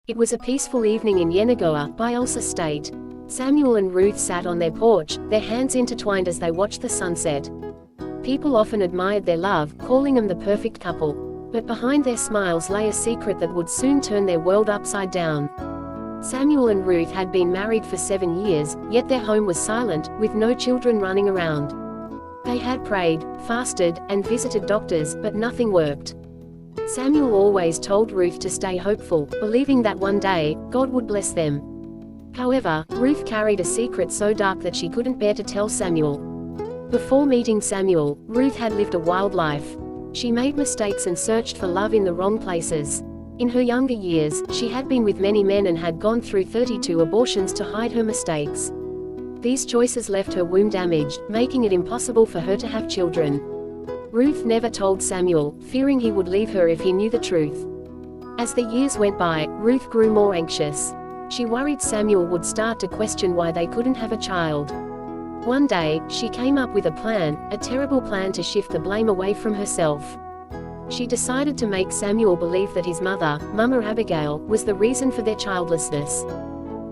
It was a peaceful evening in Yenagoa, Bielsa State. Samuel and Ruth sat on their porch, their hands intertwined as they watched the sunset. People often admired their love, calling them the perfect couple. But behind their smiles lay a secret that would soon turn their world upside down. Samuel and Ruth had been married for 7 years, yet their home was silent, with no children running around. They had prayed, fasted, and visited doctors, but nothing worked. Samuel always told Ruth to stay hopeful, believing that one day, God would bless them. However, Ruth carried a secret so dark that she couldn't bear to tell Samuel. Before meeting Samuel, Ruth had lived a wild life. She made mistakes and searched for love in the wrong places. In her younger years, she had been with many men and had gone through 32 abortions to hide her mistakes. These choices left her womb damaged, making it impossible for her to have children. Ruth never told Samuel, fearing he would leave her if he knew the truth. As the years went by, Ruth grew more anxious. She worried Samuel would start to question why they couldn't have a child. One day, she came up with a terrible plan to shift the blame away from herself. She decided to make Samuel believe that his mother, Mama Abigail, was the reason for their childlessness.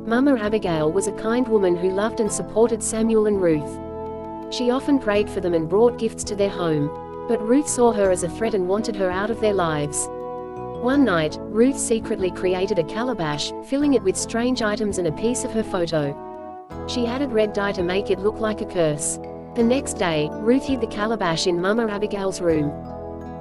Mama Abigail was a kind woman who loved and supported Samuel and Ruth. She often prayed for them and brought gifts to their home. But Ruth saw her as a threat and wanted her out of their lives. One night, Ruth secretly created a calabash, filling it with strange items and a piece of her photo. She added red dye to make it look like a curse. The next day, Ruth hid the calabash in Mama Abigail's room.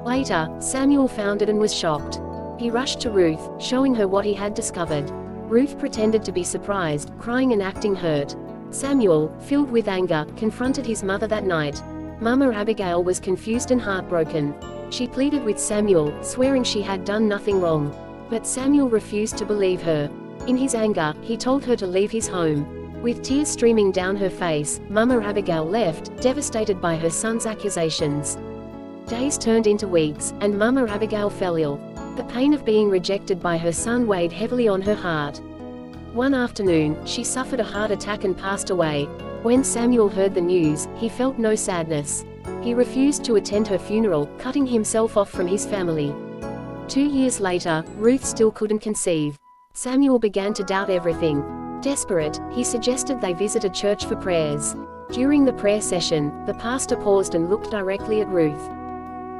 Later, Samuel found it and was shocked. He rushed to Ruth, showing her what he had discovered. Ruth pretended to be surprised, crying and acting hurt. Samuel, filled with anger, confronted his mother that night. Mama Abigail was confused and heartbroken. She pleaded with Samuel, swearing she had done nothing wrong. But Samuel refused to believe her. In his anger, he told her to leave his home. With tears streaming down her face, Mama Abigail left, devastated by her son's accusations. Days turned into weeks, and Mama Abigail fell ill. The pain of being rejected by her son weighed heavily on her heart. One afternoon, she suffered a heart attack and passed away. When Samuel heard the news, he felt no sadness. He refused to attend her funeral, cutting himself off from his family. 2 years later, Ruth still couldn't conceive. Samuel began to doubt everything. Desperate, he suggested they visit a church for prayers. During the prayer session, the pastor paused and looked directly at Ruth.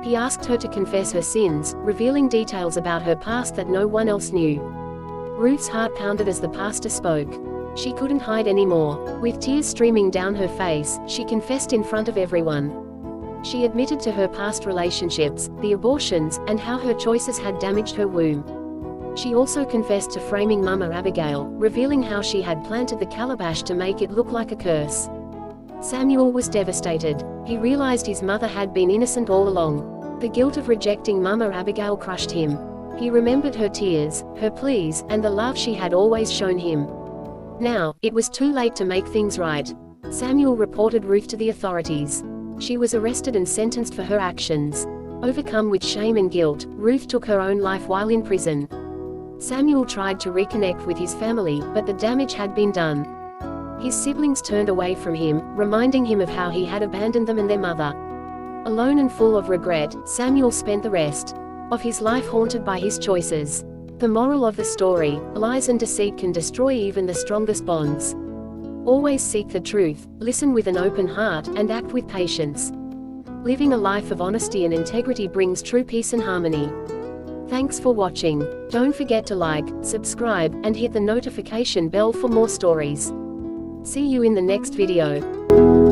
He asked her to confess her sins, revealing details about her past that no one else knew. Ruth's heart pounded as the pastor spoke. She couldn't hide anymore. With tears streaming down her face, she confessed in front of everyone. She admitted to her past relationships, the abortions, and how her choices had damaged her womb. She also confessed to framing Mama Abigail, revealing how she had planted the calabash to make it look like a curse. Samuel was devastated. He realized his mother had been innocent all along. The guilt of rejecting Mama Abigail crushed him. He remembered her tears, her pleas, and the love she had always shown him. Now, it was too late to make things right. Samuel reported Ruth to the authorities. She was arrested and sentenced for her actions. Overcome with shame and guilt, Ruth took her own life while in prison. Samuel tried to reconnect with his family, but the damage had been done. His siblings turned away from him, reminding him of how he had abandoned them and their mother. Alone and full of regret, Samuel spent the rest of his life haunted by his choices. The moral of the story: lies and deceit can destroy even the strongest bonds. Always seek the truth, listen with an open heart, and act with patience. Living a life of honesty and integrity brings true peace and harmony. Thanks for watching. Don't forget to like, subscribe, and hit the notification bell for more stories. See you in the next video.